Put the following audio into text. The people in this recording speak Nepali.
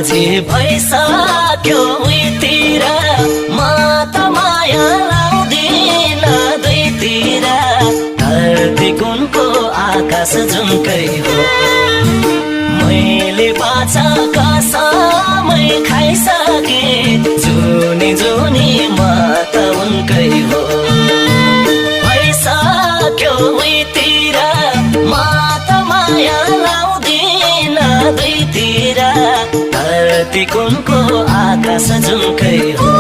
माझी भइसक्यो उहीतिर म त माया लाउँदिन दुईतिर धरती कुनको आकाश जुनकै हो मैले बाचा कसमै खाइसके जुनी जुनी म त उनकै हो भइसक्यो उहीतिर म त माया लाउँदिन दुईतिर धरती कुनको आकाश जुनकै हो